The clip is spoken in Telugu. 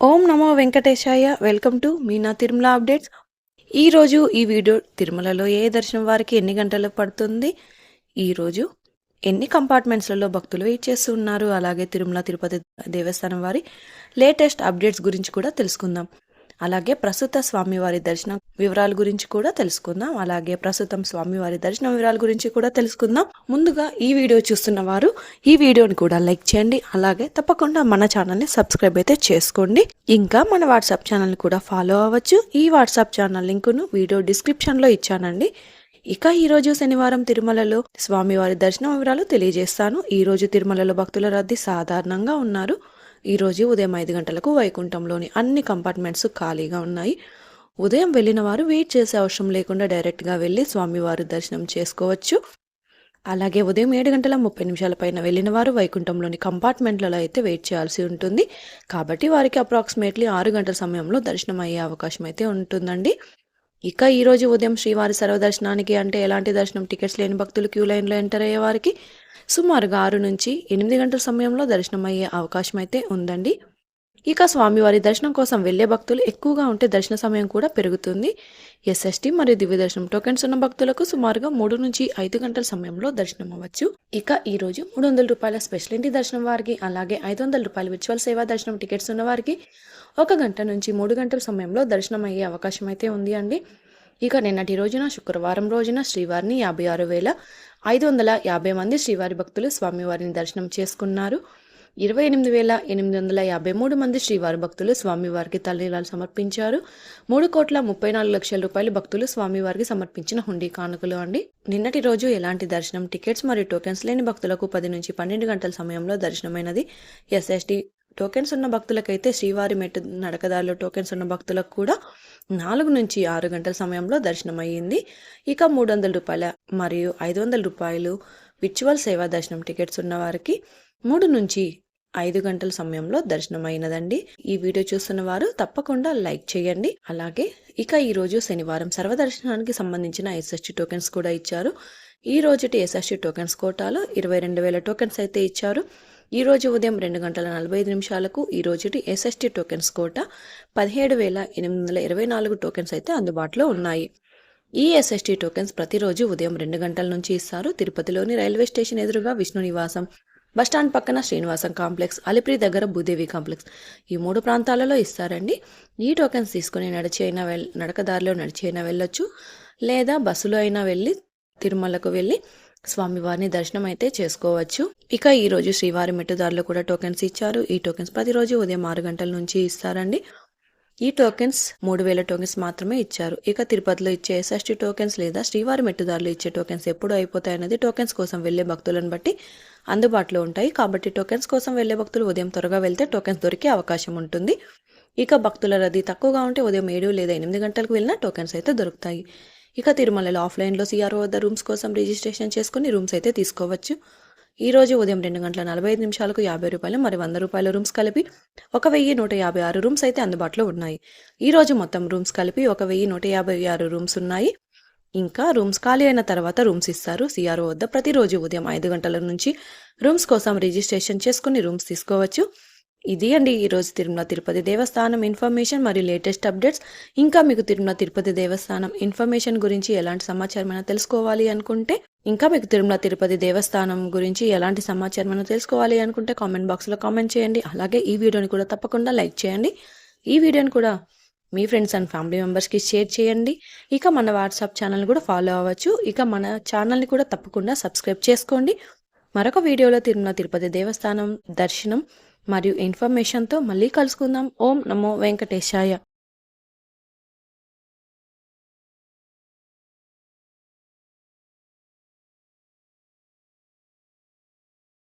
Om Namo Venkatesaya. Welcome to Meena Tirumala updates. ఈరోజు ఈ వీడియో తిరుమలలో ఏ దర్శనం వారికి ఎన్ని గంటలకు పడుతుంది, ఈరోజు ఎన్ని కంపార్ట్మెంట్స్లలో భక్తులు వెయిట్ చేస్తున్నారు, అలాగే తిరుమల తిరుపతి దేవస్థానం వారి లేటెస్ట్ అప్డేట్స్ గురించి కూడా తెలుసుకుందాం. అలాగే ప్రస్తుత స్వామివారి దర్శనం వివరాల గురించి కూడా తెలుసుకుందాం. అలాగే ప్రస్తుతం స్వామివారి దర్శనం వివరాల గురించి కూడా తెలుసుకుందాం. ముందుగా ఈ వీడియో చూస్తున్న వారు ఈ వీడియోని కూడా లైక్ చేయండి. అలాగే తప్పకుండా మన ఛానల్ని సబ్స్క్రైబ్ అయితే చేసుకోండి. ఇంకా మన వాట్సాప్ ఛానల్ని కూడా ఫాలో అవ్వచ్చు. ఈ వాట్సాప్ ఛానల్ లింకును వీడియో డిస్క్రిప్షన్లో ఇచ్చానండి. ఇక ఈరోజు శనివారం తిరుమలలో స్వామివారి దర్శనం వివరాలు తెలియజేస్తాను. ఈరోజు తిరుమలలో భక్తుల రద్దీ సాధారణంగా ఉన్నారు. ఈరోజు ఉదయం 5 గంటలకు వైకుంఠంలోని అన్ని కంపార్ట్మెంట్స్ ఖాళీగా ఉన్నాయి. ఉదయం వెళ్ళిన వారు వెయిట్ చేసే అవసరం లేకుండా డైరెక్ట్గా వెళ్ళి స్వామివారి దర్శనం చేసుకోవచ్చు. అలాగే ఉదయం 7:30 పైన వెళ్ళిన వారు వైకుంఠంలోని కంపార్ట్మెంట్లలో అయితే వెయిట్ చేయాల్సి ఉంటుంది. కాబట్టి వారికి అప్రాక్సిమేట్లీ 6 గంటల సమయంలో దర్శనం అయ్యే అవకాశం అయితే ఉంటుందండి. ఇక ఈరోజు ఉదయం శ్రీవారి సర్వదర్శనానికి అంటే ఎలాంటి దర్శనం టికెట్స్ లేని భక్తులు క్యూ లైన్లో ఎంటర్ అయ్యే వారికి సుమారుగా 6 నుంచి 8 గంటల సమయంలో దర్శనం అయ్యే అవకాశం అయితే ఉందండి. ఇక స్వామివారి దర్శనం కోసం వెళ్లే భక్తులు ఎక్కువగా ఉంటే దర్శన సమయం కూడా పెరుగుతుంది. ఎస్ఎస్టీ మరియు దివ్య దర్శనం టోకెన్స్ ఉన్న భక్తులకు సుమారుగా 3 నుంచి 5 గంటల సమయంలో దర్శనం అవ్వచ్చు. ఇక ఈ రోజు 300 రూపాయల స్పెషల్ ఎంట్రీ దర్శనం వారికి, అలాగే 500 రూపాయల విర్చువల్ సేవా దర్శనం టికెట్స్ ఉన్న వారికి 1 గంట నుంచి 3 గంటల సమయంలో దర్శనం అయ్యే అవకాశం అయితే ఉంది అండి. ఇక నిన్నటి రోజున శుక్రవారం రోజున శ్రీవారిని 56,550 మంది శ్రీవారి భక్తులు స్వామివారిని దర్శనం చేసుకున్నారు. 28,853 మంది శ్రీవారి భక్తులు స్వామివారికి తల్లిలాలు సమర్పించారు. 3,34,00,000 రూపాయలు భక్తులు స్వామివారికి సమర్పించిన హుండీ కానుకలు అండి. నిన్నటి రోజు ఎలాంటి దర్శనం టికెట్స్ మరియు టోకెన్స్ లేని భక్తులకు 10 నుంచి 12 గంటల సమయంలో దర్శనమైనది. ఎస్ఎస్టీ టోకెన్స్ ఉన్న భక్తులకైతే శ్రీవారి మెట్టు నడకదారిలో టోకెన్స్ ఉన్న భక్తులకు కూడా 4 నుంచి 6 గంటల సమయంలో దర్శనం అయ్యింది. ఇక 300 రూపాయల మరియు 500 రూపాయలు విర్చువల్ సేవా దర్శనం టికెట్స్ ఉన్న వారికి 3 నుంచి 5 గంటల సమయంలో దర్శనం అయినదండి. ఈ వీడియో చూస్తున్న వారు తప్పకుండా లైక్ చేయండి. అలాగే ఇక ఈరోజు శనివారం సర్వదర్శనానికి సంబంధించిన ఎస్ఎస్టీ టోకెన్స్ కూడా ఇచ్చారు. ఈ రోజుటి ఎస్ఎస్టీ టోకెన్స్ కోటాలో 22,000 టోకెన్స్ అయితే ఇచ్చారు. ఈ రోజు ఉదయం 2:45 ఈ రోజుటి ఎస్ఎస్టీ టోకెన్స్ కోట 17,824 టోకెన్స్ అయితే అందుబాటులో ఉన్నాయి. ఈ ఎస్ఎస్టీ టోకెన్స్ ప్రతిరోజు ఉదయం 2 గంటల నుంచి ఇస్తారు. తిరుపతిలోని రైల్వే స్టేషన్ ఎదురుగా విష్ణు నివాసం, బస్టాండ్ పక్కన శ్రీనివాసం కాంప్లెక్స్, అలిపిరి దగ్గర భూదేవి కాంప్లెక్స్, ఈ 3 ప్రాంతాలలో ఇస్తారండి. ఈ టోకెన్స్ తీసుకుని నడకదారిలో నడిచి అయినా వెళ్ళొచ్చు, లేదా బస్సులో అయినా వెళ్ళి తిరుమలకు వెళ్ళి స్వామివారిని దర్శనం అయితే చేసుకోవచ్చు. ఇక ఈ రోజు శ్రీవారి మెట్టుదారులు కూడా టోకెన్స్ ఇచ్చారు. ఈ టోకెన్స్ ప్రతిరోజు ఉదయం 6 గంటల నుంచి ఇస్తారండి. ఈ టోకెన్స్ 3,000 టోకెన్స్ మాత్రమే ఇచ్చారు. ఇక తిరుపతిలో ఇచ్చే ఎస్ఎస్టీ టోకెన్స్ లేదా శ్రీవారి మెట్టుదారులు ఇచ్చే టోకెన్స్ ఎప్పుడు అయిపోతాయన్నది టోకెన్స్ కోసం వెళ్లే భక్తులను బట్టి అందుబాటులో ఉంటాయి. కాబట్టి టోకెన్స్ కోసం వెళ్లే భక్తులు ఉదయం త్వరగా వెళ్తే టోకెన్స్ దొరికే అవకాశం ఉంటుంది. ఇక భక్తుల రద్దీ తక్కువగా ఉంటే ఉదయం 7 లేదా 8 గంటలకు వెళ్ళినా టోకెన్స్ అయితే దొరుకుతాయి. ఇక తిరుమలలో ఆఫ్లైన్లో సిఆర్ఓ వద్ద రూమ్స్ కోసం రిజిస్ట్రేషన్ చేసుకుని రూమ్స్ అయితే తీసుకోవచ్చు. ఈ రోజు ఉదయం 2:45 50 రూపాయలు మరి 100 రూపాయల రూమ్స్ కలిపి 1,156 రూమ్స్ అయితే అందుబాటులో ఉన్నాయి. ఈ రోజు మొత్తం రూమ్స్ కలిపి 1,156 రూమ్స్ ఉన్నాయి. ఇంకా రూమ్స్ ఖాళీ అయిన తర్వాత రూమ్స్ ఇస్తారు. సిఆర్ఓ వద్ద ప్రతిరోజు ఉదయం 5 గంటల నుంచి రూమ్స్ కోసం రిజిస్ట్రేషన్ చేసుకుని రూమ్స్ తీసుకోవచ్చు. ఇది అండి ఈరోజు తిరుమల తిరుపతి దేవస్థానం ఇన్ఫర్మేషన్ మరియు లేటెస్ట్ అప్డేట్స్. ఇంకా మీకు తిరుమల తిరుపతి దేవస్థానం ఇన్ఫర్మేషన్ గురించి ఎలాంటి సమాచారం తెలుసుకోవాలి అనుకుంటే, కామెంట్ బాక్స్లో కామెంట్ చేయండి. అలాగే ఈ వీడియోని కూడా తప్పకుండా లైక్ చేయండి. ఈ వీడియోని కూడా మీ ఫ్రెండ్స్ అండ్ ఫ్యామిలీ మెంబర్స్కి షేర్ చేయండి. ఇక మన వాట్సాప్ ఛానల్ కూడా ఫాలో అవ్వచ్చు. ఇక మన ఛానల్ని కూడా తప్పకుండా సబ్స్క్రైబ్ చేసుకోండి. మరొక వీడియోలో తిరుమల తిరుపతి దేవస్థానం దర్శనం మరియు ఇన్ఫర్మేషన్తో మళ్ళీ కలుసుకుందాం. ఓం నమో వెంకటేశాయ.